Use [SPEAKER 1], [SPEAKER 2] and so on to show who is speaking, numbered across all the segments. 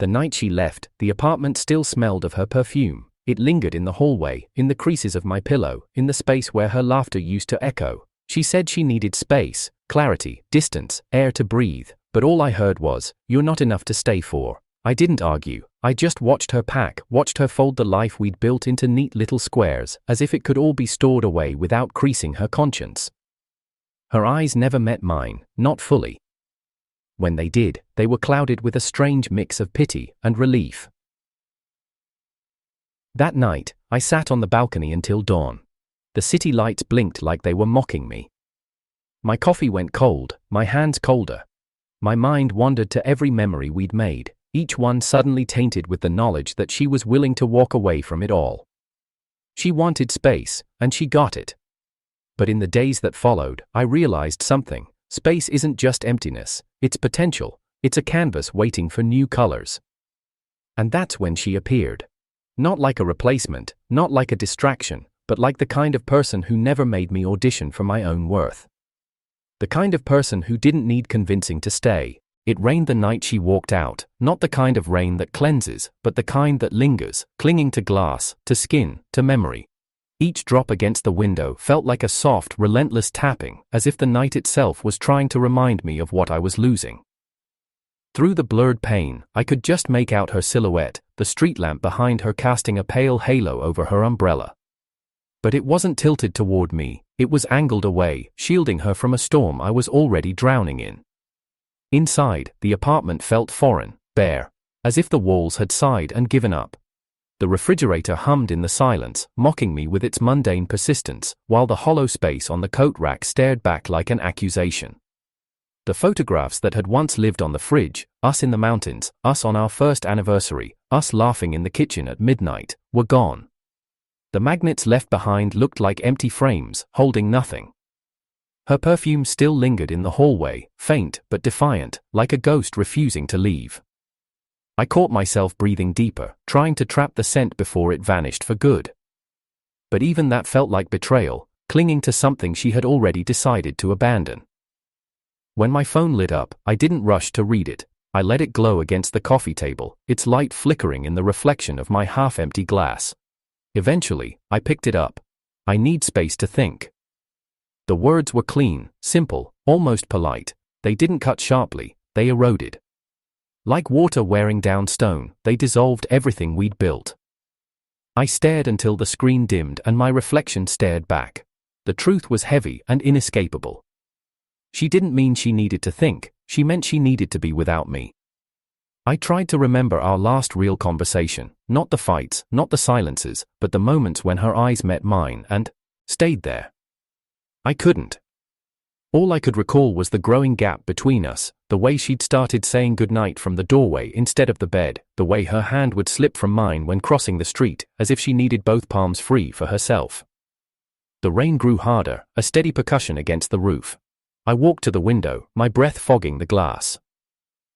[SPEAKER 1] The night she left, the apartment still smelled of her perfume. It lingered in the hallway, in the creases of my pillow, in the space where her laughter used to echo. She said she needed space, clarity, distance, air to breathe, but all I heard was, "You're not enough to stay for." I didn't argue. I just watched her pack, watched her fold the life we'd built into neat little squares, as if it could all be stored away without creasing her conscience. Her eyes never met mine, not fully. When they did, they were clouded with a strange mix of pity and relief. That night, I sat on the balcony until dawn. The city lights blinked like they were mocking me. My coffee went cold, my hands colder. My mind wandered to every memory we'd made, each one suddenly tainted with the knowledge that she was willing to walk away from it all. She wanted space, and she got it. But in the days that followed, I realized something. Space isn't just emptiness, it's potential. It's a canvas waiting for new colors. And that's when she appeared. Not like a replacement, not like a distraction, but like the kind of person who never made me audition for my own worth. The kind of person who didn't need convincing to stay. It rained the night she walked out, not the kind of rain that cleanses, but the kind that lingers, clinging to glass, to skin, to memory. Each drop against the window felt like a soft, relentless tapping, as if the night itself was trying to remind me of what I was losing. Through the blurred pane, I could just make out her silhouette, the street lamp behind her casting a pale halo over her umbrella. But it wasn't tilted toward me, it was angled away, shielding her from a storm I was already drowning in. Inside, the apartment felt foreign, bare, as if the walls had sighed and given up. The refrigerator hummed in the silence, mocking me with its mundane persistence, while the hollow space on the coat rack stared back like an accusation. The photographs that had once lived on the fridge, us in the mountains, us on our first anniversary, us laughing in the kitchen at midnight, were gone. The magnets left behind looked like empty frames, holding nothing. Her perfume still lingered in the hallway, faint but defiant, like a ghost refusing to leave. I caught myself breathing deeper, trying to trap the scent before it vanished for good. But even that felt like betrayal, clinging to something she had already decided to abandon. When my phone lit up, I didn't rush to read it. I let it glow against the coffee table, its light flickering in the reflection of my half-empty glass. Eventually, I picked it up. "I need space to think." The words were clean, simple, almost polite. They didn't cut sharply, they eroded. Like water wearing down stone, they dissolved everything we'd built. I stared until the screen dimmed and my reflection stared back. The truth was heavy and inescapable. She didn't mean she needed to think, she meant she needed to be without me. I tried to remember our last real conversation, not the fights, not the silences, but the moments when her eyes met mine and stayed there. I couldn't. All I could recall was the growing gap between us, the way she'd started saying goodnight from the doorway instead of the bed, the way her hand would slip from mine when crossing the street, as if she needed both palms free for herself. The rain grew harder, a steady percussion against the roof. I walked to the window, my breath fogging the glass.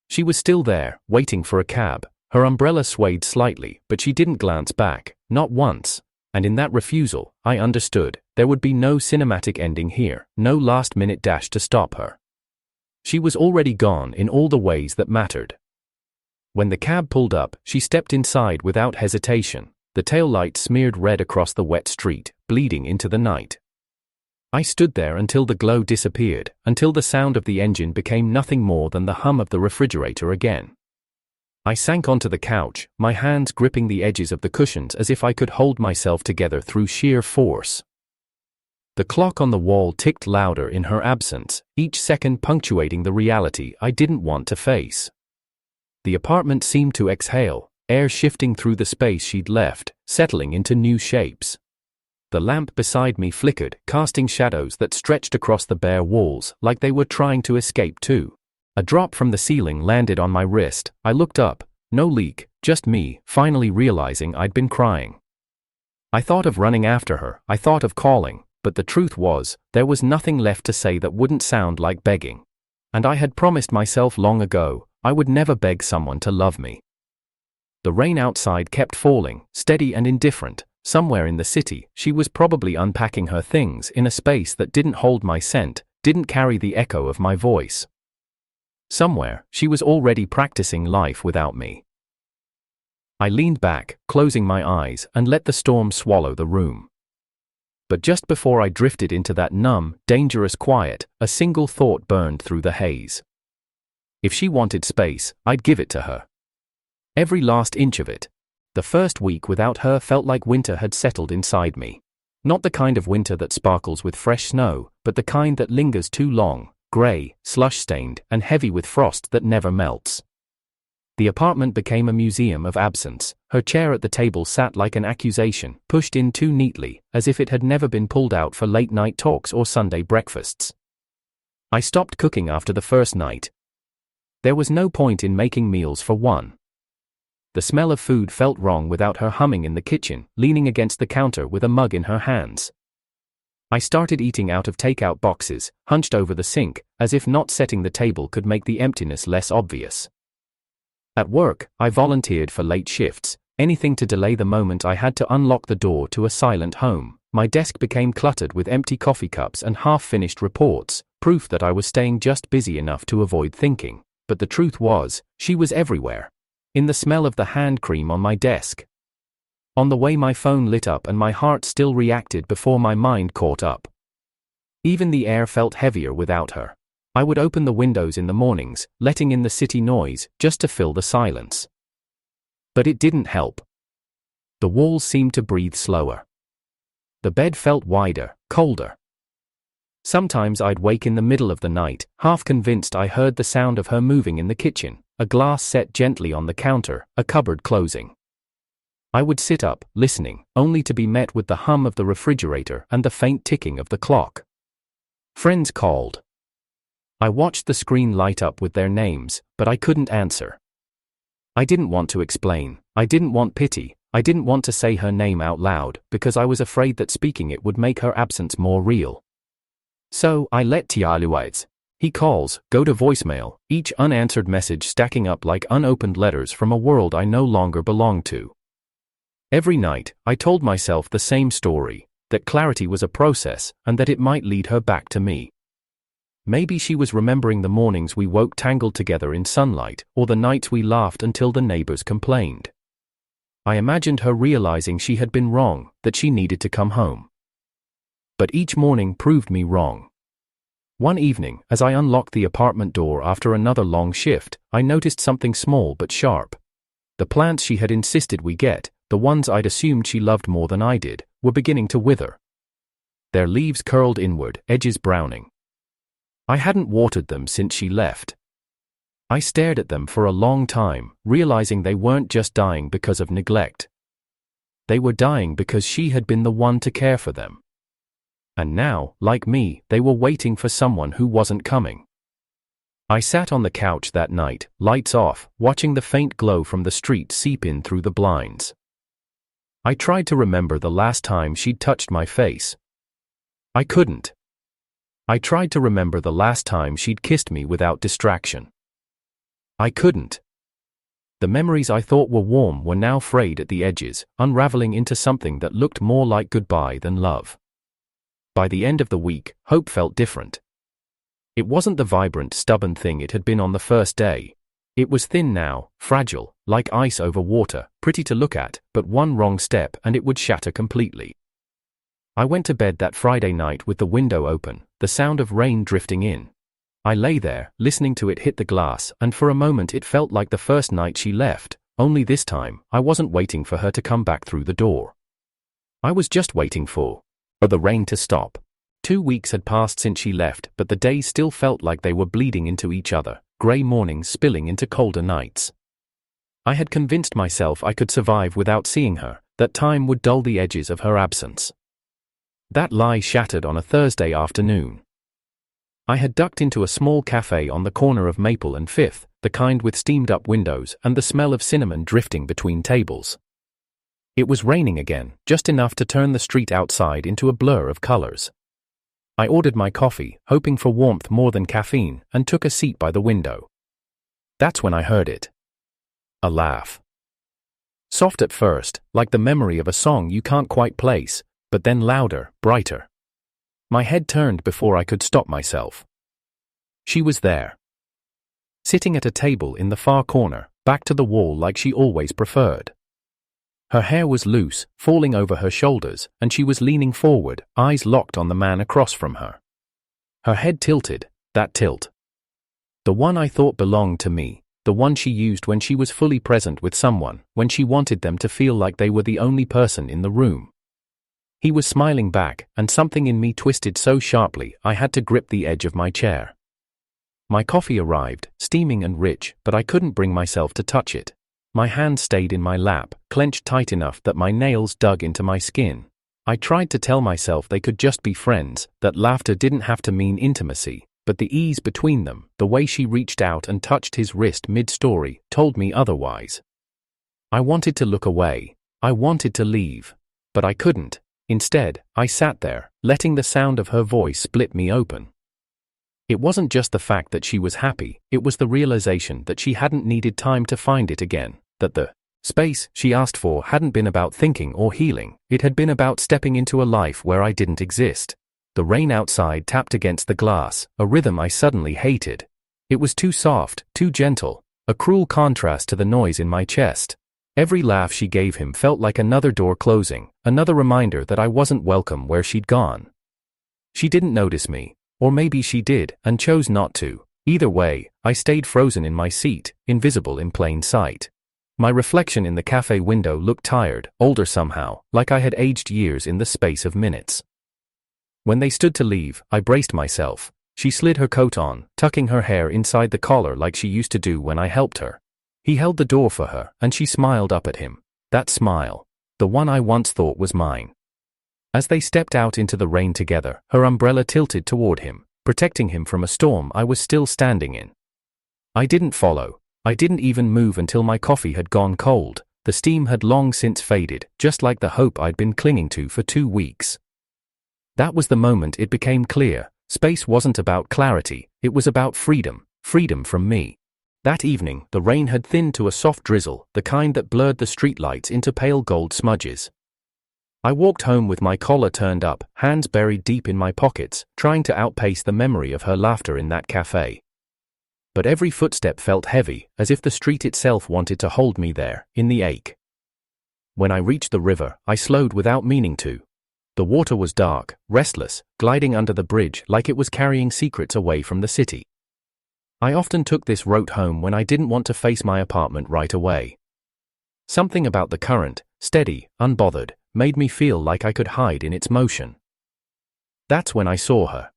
[SPEAKER 1] She was still there, waiting for a cab. Her umbrella swayed slightly, but she didn't glance back, not once. And in that refusal, I understood, there would be no cinematic ending here, no last-minute dash to stop her. She was already gone in all the ways that mattered. When the cab pulled up, she stepped inside without hesitation. The taillight smeared red across the wet street, bleeding into the night. I stood there until the glow disappeared, until the sound of the engine became nothing more than the hum of the refrigerator again. I sank onto the couch, my hands gripping the edges of the cushions as if I could hold myself together through sheer force. The clock on the wall ticked louder in her absence, each second punctuating the reality I didn't want to face. The apartment seemed to exhale, air shifting through the space she'd left, settling into new shapes. The lamp beside me flickered, casting shadows that stretched across the bare walls, like they were trying to escape too. A drop from the ceiling landed on my wrist. I looked up. No leak, just me, finally realizing I'd been crying. I thought of running after her, I thought of calling, but the truth was, there was nothing left to say that wouldn't sound like begging. And I had promised myself long ago, I would never beg someone to love me. The rain outside kept falling, steady and indifferent. Somewhere in the city, she was probably unpacking her things in a space that didn't hold my scent, didn't carry the echo of my voice. Somewhere, she was already practicing life without me. I leaned back, closing my eyes, and let the storm swallow the room. But just before I drifted into that numb, dangerous quiet, a single thought burned through the haze. If she wanted space, I'd give it to her. Every last inch of it. The first week without her felt like winter had settled inside me. Not the kind of winter that sparkles with fresh snow, but the kind that lingers too long, grey, slush-stained, and heavy with frost that never melts. The apartment became a museum of absence. Her chair at the table sat like an accusation, pushed in too neatly, as if it had never been pulled out for late-night talks or Sunday breakfasts. I stopped cooking after the first night. There was no point in making meals for one. The smell of food felt wrong without her humming in the kitchen, leaning against the counter with a mug in her hands. I started eating out of takeout boxes, hunched over the sink, as if not setting the table could make the emptiness less obvious. At work, I volunteered for late shifts, anything to delay the moment I had to unlock the door to a silent home. My desk became cluttered with empty coffee cups and half-finished reports, proof that I was staying just busy enough to avoid thinking. But the truth was, she was everywhere. In the smell of the hand cream on my desk. On the way my phone lit up and my heart still reacted before my mind caught up. Even the air felt heavier without her. I would open the windows in the mornings, letting in the city noise, just to fill the silence. But it didn't help. The walls seemed to breathe slower. The bed felt wider, colder. Sometimes I'd wake in the middle of the night, half convinced I heard the sound of her moving in the kitchen, a glass set gently on the counter, a cupboard closing. I would sit up, listening, only to be met with the hum of the refrigerator and the faint ticking of the clock. Friends called. I watched the screen light up with their names, but I couldn't answer. I didn't want to explain, I didn't want pity, I didn't want to say her name out loud, because I was afraid that speaking it would make her absence more real. So, I let Tialuites. He calls, go to voicemail, each unanswered message stacking up like unopened letters from a world I no longer belonged to. Every night, I told myself the same story, that clarity was a process, and that it might lead her back to me. Maybe she was remembering the mornings we woke tangled together in sunlight, or the nights we laughed until the neighbors complained. I imagined her realizing she had been wrong, that she needed to come home. But each morning proved me wrong. One evening, as I unlocked the apartment door after another long shift, I noticed something small but sharp. The plants she had insisted we get, the ones I'd assumed she loved more than I did, were beginning to wither. Their leaves curled inward, edges browning. I hadn't watered them since she left. I stared at them for a long time, realizing they weren't just dying because of neglect. They were dying because she had been the one to care for them. And now, like me, they were waiting for someone who wasn't coming. I sat on the couch that night, lights off, watching the faint glow from the street seep in through the blinds. I tried to remember the last time she'd touched my face. I couldn't. I tried to remember the last time she'd kissed me without distraction. I couldn't. The memories I thought were warm were now frayed at the edges, unraveling into something that looked more like goodbye than love. By the end of the week, hope felt different. It wasn't the vibrant, stubborn thing it had been on the first day. It was thin now, fragile, like ice over water, pretty to look at, but one wrong step and it would shatter completely. I went to bed that Friday night with the window open, the sound of rain drifting in. I lay there, listening to it hit the glass, and for a moment it felt like the first night she left, only this time, I wasn't waiting for her to come back through the door. I was just waiting for the rain to stop. 2 weeks had passed since she left, but the days still felt like they were bleeding into each other, grey mornings spilling into colder nights. I had convinced myself I could survive without seeing her, that time would dull the edges of her absence. That lie shattered on a Thursday afternoon. I had ducked into a small cafe on the corner of Maple and Fifth, the kind with steamed-up windows and the smell of cinnamon drifting between tables. It was raining again, just enough to turn the street outside into a blur of colors. I ordered my coffee, hoping for warmth more than caffeine, and took a seat by the window. That's when I heard it. A laugh. Soft at first, like the memory of a song you can't quite place, but then louder, brighter. My head turned before I could stop myself. She was there. Sitting at a table in the far corner, back to the wall like she always preferred. Her hair was loose, falling over her shoulders, and she was leaning forward, eyes locked on the man across from her. Her head tilted, that tilt. The one I thought belonged to me, the one she used when she was fully present with someone, when she wanted them to feel like they were the only person in the room. He was smiling back, and something in me twisted so sharply I had to grip the edge of my chair. My coffee arrived, steaming and rich, but I couldn't bring myself to touch it. My hand stayed in my lap, clenched tight enough that my nails dug into my skin. I tried to tell myself they could just be friends, that laughter didn't have to mean intimacy, but the ease between them, the way she reached out and touched his wrist mid-story, told me otherwise. I wanted to look away. I wanted to leave. But I couldn't. Instead, I sat there, letting the sound of her voice split me open. It wasn't just the fact that she was happy, it was the realization that she hadn't needed time to find it again, that the space she asked for hadn't been about thinking or healing, it had been about stepping into a life where I didn't exist. The rain outside tapped against the glass, a rhythm I suddenly hated. It was too soft, too gentle, a cruel contrast to the noise in my chest. Every laugh she gave him felt like another door closing, another reminder that I wasn't welcome where she'd gone. She didn't notice me, or maybe she did, and chose not to. Either way, I stayed frozen in my seat, invisible in plain sight. My reflection in the cafe window looked tired, older somehow, like I had aged years in the space of minutes. When they stood to leave, I braced myself. She slid her coat on, tucking her hair inside the collar like she used to do when I helped her. He held the door for her, and she smiled up at him. That smile. The one I once thought was mine. As they stepped out into the rain together, her umbrella tilted toward him, protecting him from a storm I was still standing in. I didn't follow. I didn't even move until my coffee had gone cold. The steam had long since faded, just like the hope I'd been clinging to for 2 weeks. That was the moment it became clear. Space wasn't about clarity, it was about freedom, freedom from me. That evening, the rain had thinned to a soft drizzle, the kind that blurred the streetlights into pale gold smudges. I walked home with my collar turned up, hands buried deep in my pockets, trying to outpace the memory of her laughter in that cafe. But every footstep felt heavy, as if the street itself wanted to hold me there, in the ache. When I reached the river, I slowed without meaning to. The water was dark, restless, gliding under the bridge like it was carrying secrets away from the city. I often took this route home when I didn't want to face my apartment right away. Something about the current, steady, unbothered, made me feel like I could hide in its motion. That's when I saw her.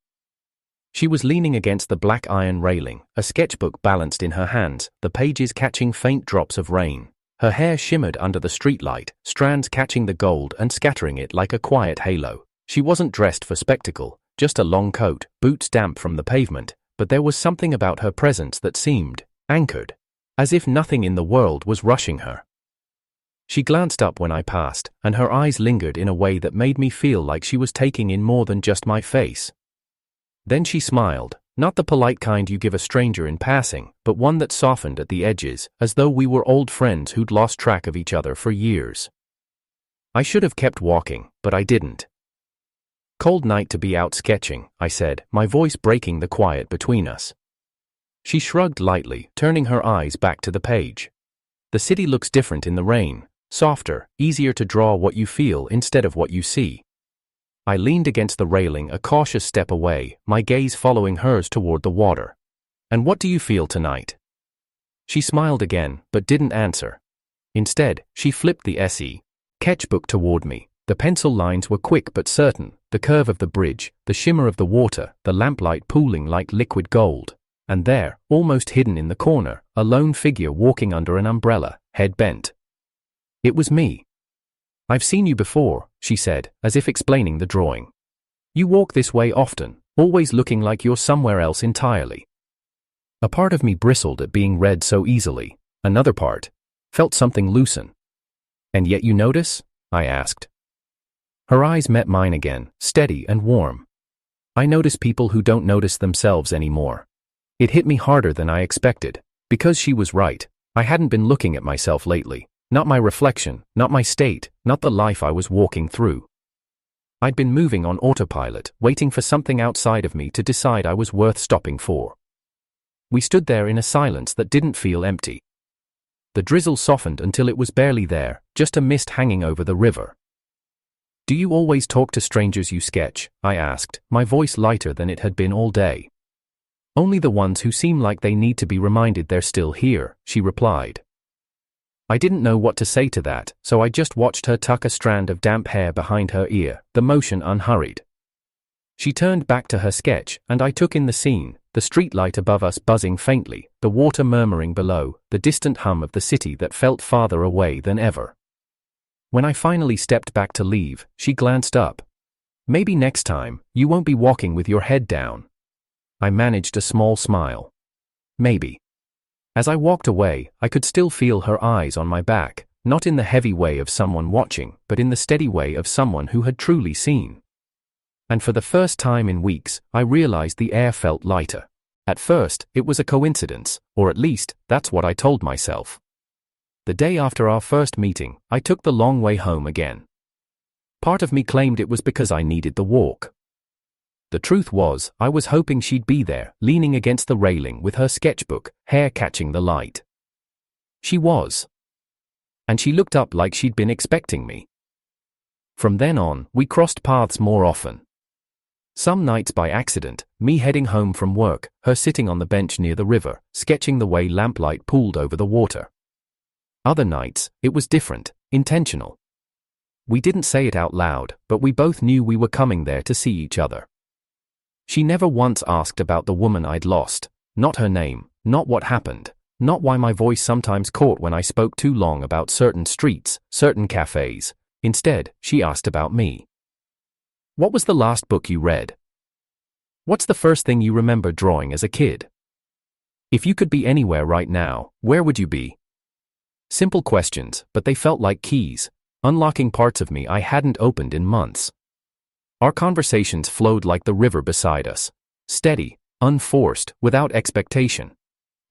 [SPEAKER 1] She was leaning against the black iron railing, a sketchbook balanced in her hands, the pages catching faint drops of rain. Her hair shimmered under the streetlight, strands catching the gold and scattering it like a quiet halo. She wasn't dressed for spectacle, just a long coat, boots damp from the pavement, but there was something about her presence that seemed anchored, as if nothing in the world was rushing her. She glanced up when I passed, and her eyes lingered in a way that made me feel like she was taking in more than just my face. Then she smiled, not the polite kind you give a stranger in passing, but one that softened at the edges, as though we were old friends who'd lost track of each other for years. I should have kept walking, but I didn't. Cold night to be out sketching, I said, my voice breaking the quiet between us. She shrugged lightly, turning her eyes back to the page. The city looks different in the rain, softer, easier to draw what you feel instead of what you see. I leaned against the railing a cautious step away, my gaze following hers toward the water. And what do you feel tonight? She smiled again, but didn't answer. Instead, she flipped the SE sketchbook toward me. The pencil lines were quick but certain, the curve of the bridge, the shimmer of the water, the lamplight pooling like liquid gold. And there, almost hidden in the corner, a lone figure walking under an umbrella, head bent. It was me. I've seen you before, she said, as if explaining the drawing. You walk this way often, always looking like you're somewhere else entirely. A part of me bristled at being read so easily. Another part felt something loosen. And yet you notice? I asked. Her eyes met mine again, steady and warm. I notice people who don't notice themselves anymore. It hit me harder than I expected. Because she was right. I hadn't been looking at myself lately. Not my reflection, not my state, not the life I was walking through. I'd been moving on autopilot, waiting for something outside of me to decide I was worth stopping for. We stood there in a silence that didn't feel empty. The The drizzle softened until it was barely there, just a mist hanging over the river. "Do you always talk to strangers you sketch?" I asked, my voice lighter than it had been all day. "Only the ones who seem like they need to be reminded they're still here," she replied. I didn't know what to say to that, so I just watched her tuck a strand of damp hair behind her ear, the motion unhurried. She turned back to her sketch, and I took in the scene, the streetlight above us buzzing faintly, the water murmuring below, the distant hum of the city that felt farther away than ever. When I finally stepped back to leave, she glanced up. "Maybe next time, you won't be walking with your head down." I managed a small smile. "Maybe." As I walked away, I could still feel her eyes on my back, not in the heavy way of someone watching, but in the steady way of someone who had truly seen. And for the first time in weeks, I realized the air felt lighter. At first, it was a coincidence, or at least, that's what I told myself. The day after our first meeting, I took the long way home again. Part of me claimed it was because I needed the walk. The truth was, I was hoping she'd be there, leaning against the railing with her sketchbook, hair catching the light. She was. And she looked up like she'd been expecting me. From then on, we crossed paths more often. Some nights by accident, me heading home from work, her sitting on the bench near the river, sketching the way lamplight pooled over the water. Other nights, it was different, intentional. We didn't say it out loud, but we both knew we were coming there to see each other. She never once asked about the woman I'd lost, not her name, not what happened, not why my voice sometimes caught when I spoke too long about certain streets, certain cafes. Instead, she asked about me. "What was the last book you read? What's the first thing you remember drawing as a kid? If you could be anywhere right now, where would you be?" Simple questions, but they felt like keys, unlocking parts of me I hadn't opened in months. Our conversations flowed like the river beside us, steady, unforced, without expectation.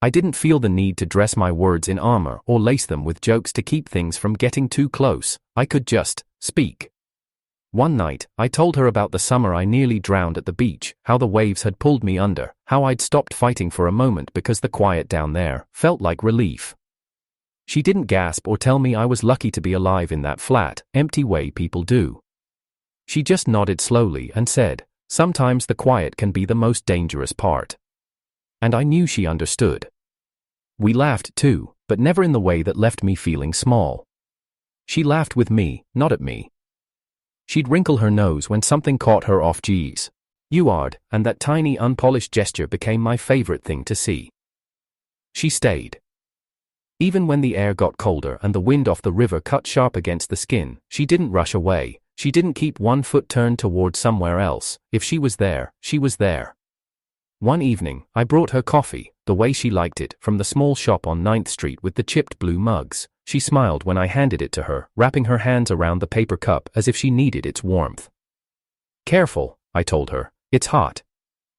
[SPEAKER 1] I didn't feel the need to dress my words in armor or lace them with jokes to keep things from getting too close. I could just speak. One night, I told her about the summer I nearly drowned at the beach, how the waves had pulled me under, how I'd stopped fighting for a moment because the quiet down there felt like relief. She didn't gasp or tell me I was lucky to be alive in that flat, empty way people do. She just nodded slowly and said, "Sometimes the quiet can be the most dangerous part." And I knew she understood. We laughed too, but never in the way that left me feeling small. She laughed with me, not at me. She'd wrinkle her nose when something caught her off guard, and that tiny unpolished gesture became my favorite thing to see. She stayed. Even when the air got colder and the wind off the river cut sharp against the skin, she didn't rush away. She didn't keep one foot turned toward somewhere else. If she was there, she was there. One evening, I brought her coffee, the way she liked it, from the small shop on 9th Street with the chipped blue mugs. She smiled when I handed it to her, wrapping her hands around the paper cup as if she needed its warmth. "Careful," I told her, "it's hot."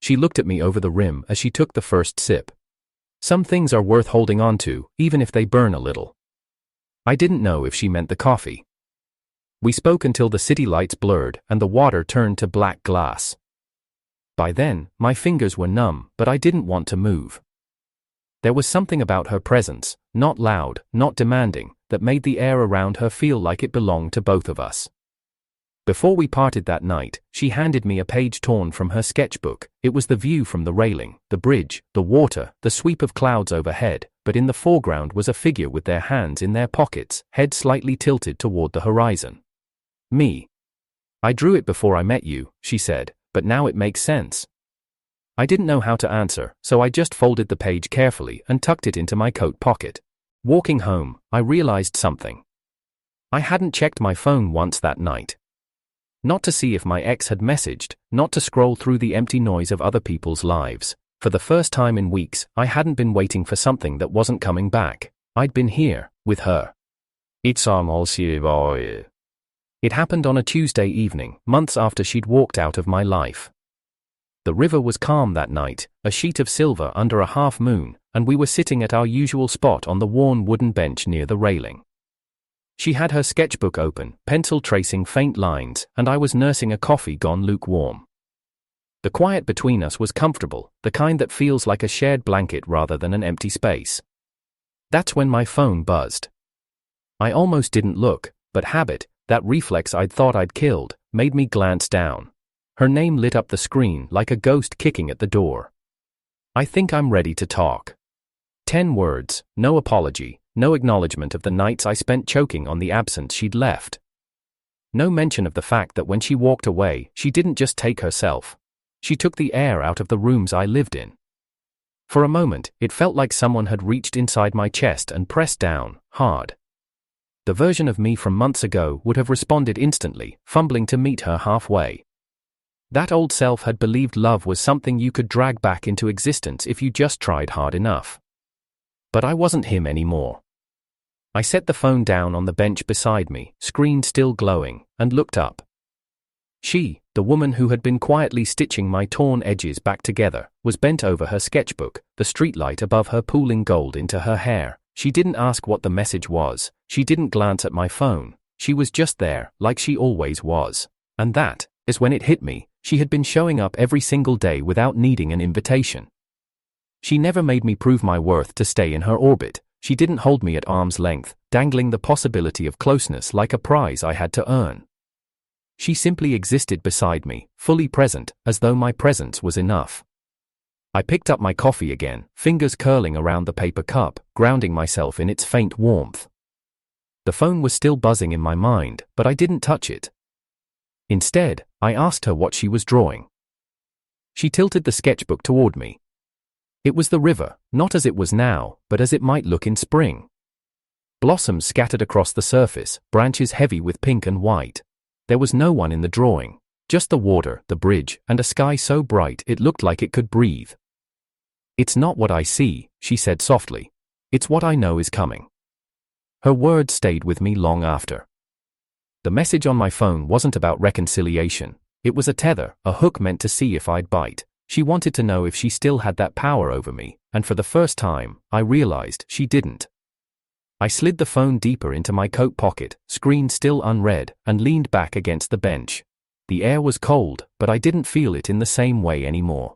[SPEAKER 1] She looked at me over the rim as she took the first sip. Some things are worth holding on to, even if they burn a little. I didn't know if she meant the coffee. We spoke until the city lights blurred and the water turned to black glass. By then, my fingers were numb, but I didn't want to move. There was something about her presence, not loud, not demanding, that made the air around her feel like it belonged to both of us. Before we parted that night, she handed me a page torn from her sketchbook. It was the view from the railing, the bridge, the water, the sweep of clouds overhead, but in the foreground was a figure with their hands in their pockets, head slightly tilted toward the horizon. "Me. I drew it before I met you," she said, "but now it makes sense." I didn't know how to answer, so I just folded the page carefully and tucked it into my coat pocket. Walking home, I realized something. I hadn't checked my phone once that night. Not to see if my ex had messaged, not to scroll through the empty noise of other people's lives. For the first time in weeks, I hadn't been waiting for something that wasn't coming back. I'd been here, with her. It happened on a Tuesday evening, months after she'd walked out of my life. The river was calm that night, a sheet of silver under a half moon, and we were sitting at our usual spot on the worn wooden bench near the railing. She had her sketchbook open, pencil tracing faint lines, and I was nursing a coffee gone lukewarm. The quiet between us was comfortable, the kind that feels like a shared blanket rather than an empty space. That's when my phone buzzed. I almost didn't look, but habit, that reflex I'd thought I'd killed, made me glance down. Her name lit up the screen like a ghost kicking at the door. I think I'm ready to talk. 10 words, no apology, no acknowledgement of the nights I spent choking on the absence she'd left. No mention of the fact that when she walked away, she didn't just take herself. She took the air out of the rooms I lived in. For a moment, it felt like someone had reached inside my chest and pressed down, hard. The version of me from months ago would have responded instantly, fumbling to meet her halfway. That old self had believed love was something you could drag back into existence if you just tried hard enough. But I wasn't him anymore. I set the phone down on the bench beside me, screen still glowing, and looked up. She, the woman who had been quietly stitching my torn edges back together, was bent over her sketchbook, the streetlight above her pooling gold into her hair. She didn't ask what the message was, she didn't glance at my phone, she was just there, like she always was. And that is when it hit me, she had been showing up every single day without needing an invitation. She never made me prove my worth to stay in her orbit. She didn't hold me at arm's length, dangling the possibility of closeness like a prize I had to earn. She simply existed beside me, fully present, as though my presence was enough. I picked up my coffee again, fingers curling around the paper cup, grounding myself in its faint warmth. The phone was still buzzing in my mind, but I didn't touch it. Instead, I asked her what she was drawing. She tilted the sketchbook toward me. It was the river, not as it was now, but as it might look in spring. Blossoms scattered across the surface, branches heavy with pink and white. There was no one in the drawing, just the water, the bridge, and a sky so bright it looked like it could breathe. "It's not what I see," she said softly. "It's what I know is coming." Her words stayed with me long after. The message on my phone wasn't about reconciliation. It was a tether, a hook meant to see if I'd bite. She wanted to know if she still had that power over me, and for the first time, I realized she didn't. I slid the phone deeper into my coat pocket, screen still unread, and leaned back against the bench. The air was cold, but I didn't feel it in the same way anymore.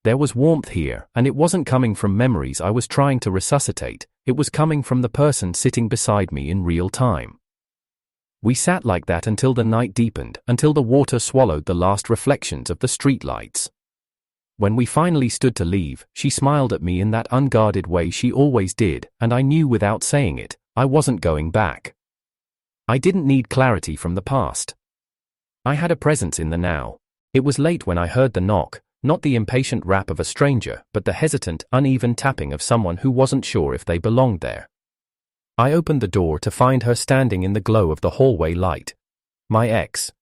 [SPEAKER 1] There was warmth here, and it wasn't coming from memories I was trying to resuscitate, it was coming from the person sitting beside me in real time. We sat like that until the night deepened, until the water swallowed the last reflections of the streetlights. When we finally stood to leave, she smiled at me in that unguarded way she always did, and I knew without saying it, I wasn't going back. I didn't need clarity from the past. I had a presence in the now. It was late when I heard the knock, not the impatient rap of a stranger, but the hesitant, uneven tapping of someone who wasn't sure if they belonged there. I opened the door to find her standing in the glow of the hallway light. My ex.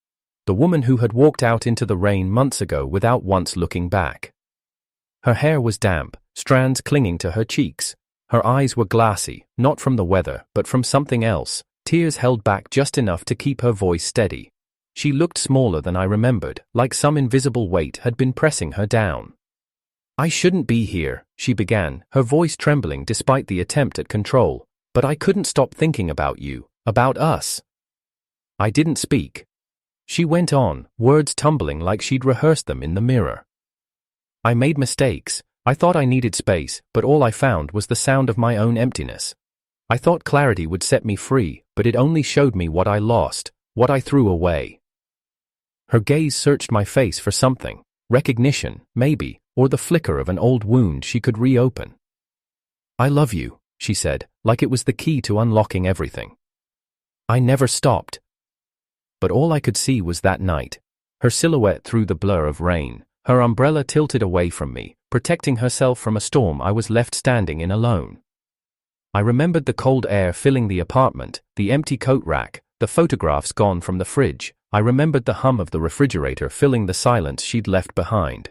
[SPEAKER 1] The woman who had walked out into the rain months ago without once looking back. Her hair was damp, strands clinging to her cheeks. Her eyes were glassy, not from the weather, but from something else, tears held back just enough to keep her voice steady. She looked smaller than I remembered, like some invisible weight had been pressing her down. "I shouldn't be here," she began, her voice trembling despite the attempt at control, "but I couldn't stop thinking about you, about us." I didn't speak. She went on, words tumbling like she'd rehearsed them in the mirror. "I made mistakes. I thought I needed space, but all I found was the sound of my own emptiness. I thought clarity would set me free, but it only showed me what I lost, what I threw away." Her gaze searched my face for something, recognition, maybe, or the flicker of an old wound she could reopen. "I love you," she said, like it was the key to unlocking everything. I never stopped. But all I could see was that night, her silhouette through the blur of rain, her umbrella tilted away from me, protecting herself from a storm I was left standing in alone. I remembered the cold air filling the apartment, the empty coat rack, the photographs gone from the fridge. I remembered the hum of the refrigerator filling the silence she'd left behind.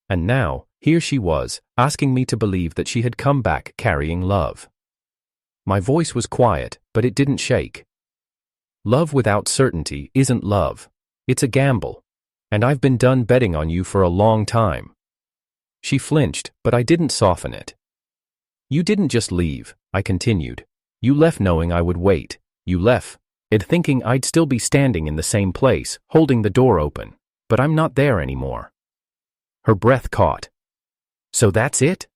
[SPEAKER 1] And now, here she was, asking me to believe that she had come back carrying love. My voice was quiet, but it didn't shake. "Love without certainty isn't love. It's a gamble. And I've been done betting on you for a long time." She flinched, but I didn't soften it. "You didn't just leave," I continued. "You left knowing I would wait. You left it thinking I'd still be standing in the same place, holding the door open. But I'm not there anymore." Her breath caught. "So that's it?"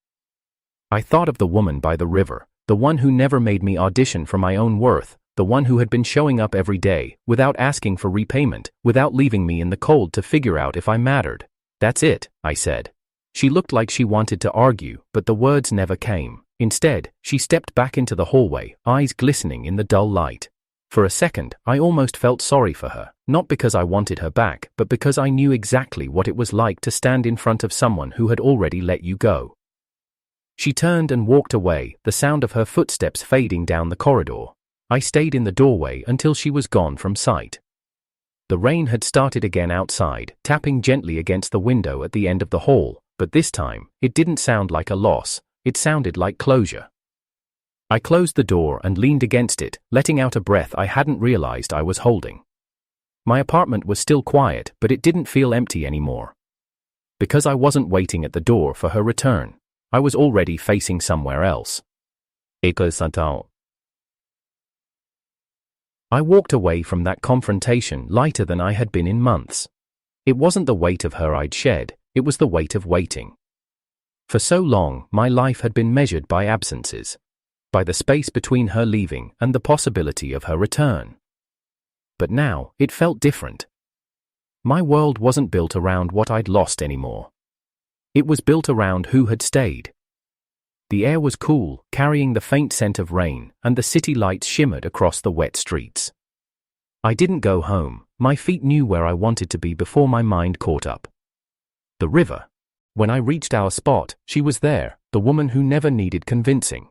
[SPEAKER 1] I thought of the woman by the river, The one who never made me audition for my own worth, the one who had been showing up every day, without asking for repayment, without leaving me in the cold to figure out if I mattered. That's it, I said. She looked like she wanted to argue, but the words never came. Instead, she stepped back into the hallway, eyes glistening in the dull light. For a second, I almost felt sorry for her, not because I wanted her back, but because I knew exactly what it was like to stand in front of someone who had already let you go. She turned and walked away, the sound of her footsteps fading down the corridor. I stayed in the doorway until she was gone from sight. The rain had started again outside, tapping gently against the window at the end of the hall, but this time, it didn't sound like a loss, it sounded like closure. I closed the door and leaned against it, letting out a breath I hadn't realized I was holding. My apartment was still quiet, but it didn't feel empty anymore. Because I wasn't waiting at the door for her return. I was already facing somewhere else. I walked away from that confrontation lighter than I had been in months. It wasn't the weight of her I'd shed, it was the weight of waiting. For so long, my life had been measured by absences. By the space between her leaving and the possibility of her return. But now, it felt different. My world wasn't built around what I'd lost anymore. It was built around who had stayed. The air was cool, carrying the faint scent of rain, and the city lights shimmered across the wet streets. I didn't go home, my feet knew where I wanted to be before my mind caught up. The river. When I reached our spot, she was there, the woman who never needed convincing.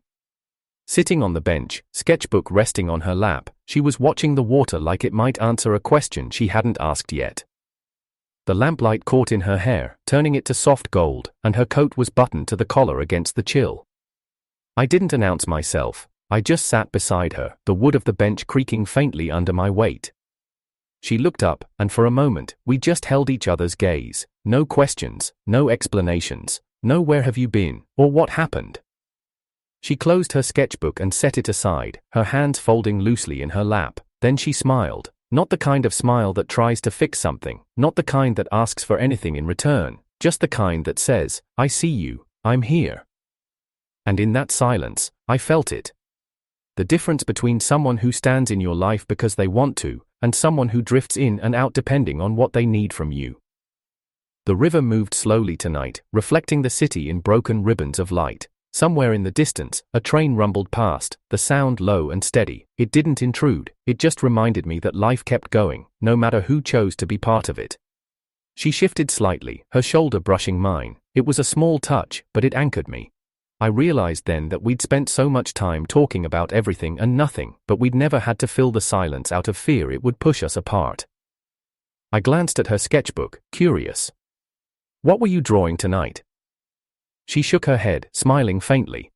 [SPEAKER 1] Sitting on the bench, sketchbook resting on her lap, she was watching the water like it might answer a question she hadn't asked yet. The lamplight caught in her hair, turning it to soft gold, and her coat was buttoned to the collar against the chill. I didn't announce myself, I just sat beside her, the wood of the bench creaking faintly under my weight. She looked up, and for a moment, we just held each other's gaze, no questions, no explanations, no where have you been, or what happened. She closed her sketchbook and set it aside, her hands folding loosely in her lap, then she smiled, not the kind of smile that tries to fix something, not the kind that asks for anything in return, just the kind that says, I see you, I'm here. And in that silence, I felt it. The difference between someone who stands in your life because they want to, and someone who drifts in and out depending on what they need from you. The river moved slowly tonight, reflecting the city in broken ribbons of light. Somewhere in the distance, a train rumbled past, the sound low and steady. It didn't intrude, it just reminded me that life kept going, no matter who chose to be part of it. She shifted slightly, her shoulder brushing mine. It was a small touch, but it anchored me. I realized then that we'd spent so much time talking about everything and nothing, but we'd never had to fill the silence out of fear it would push us apart. I glanced at her sketchbook, curious. What were you drawing tonight? She shook her head, smiling faintly.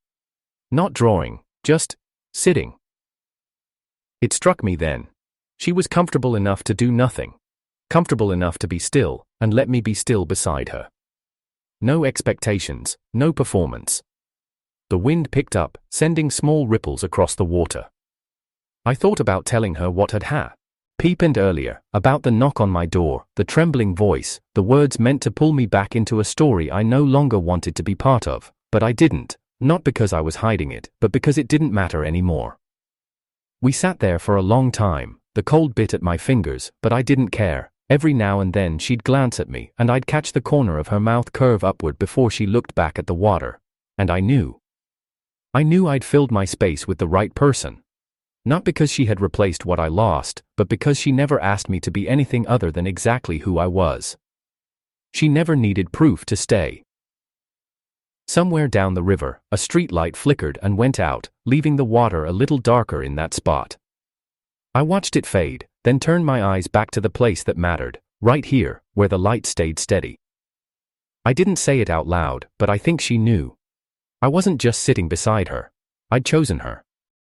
[SPEAKER 1] Not drawing, just sitting. It struck me then. She was comfortable enough to do nothing. Comfortable enough to be still, and let me be still beside her. No expectations, no performance. The wind picked up, sending small ripples across the water. I thought about telling her what had happened earlier, about the knock on my door, the trembling voice, the words meant to pull me back into a story I no longer wanted to be part of, but I didn't, not because I was hiding it, but because it didn't matter anymore. We sat there for a long time, the cold bit at my fingers, but I didn't care. Every now and then she'd glance at me, and I'd catch the corner of her mouth curve upward before she looked back at the water. And I knew I'd filled my space with the right person. Not because she had replaced what I lost, but because she never asked me to be anything other than exactly who I was. She never needed proof to stay. Somewhere down the river, a streetlight flickered and went out, leaving the water a little darker in that spot. I watched it fade, then turned my eyes back to the place that mattered, right here, where the light stayed steady. I didn't say it out loud, but I think she knew. I wasn't just sitting beside her. I'd chosen her.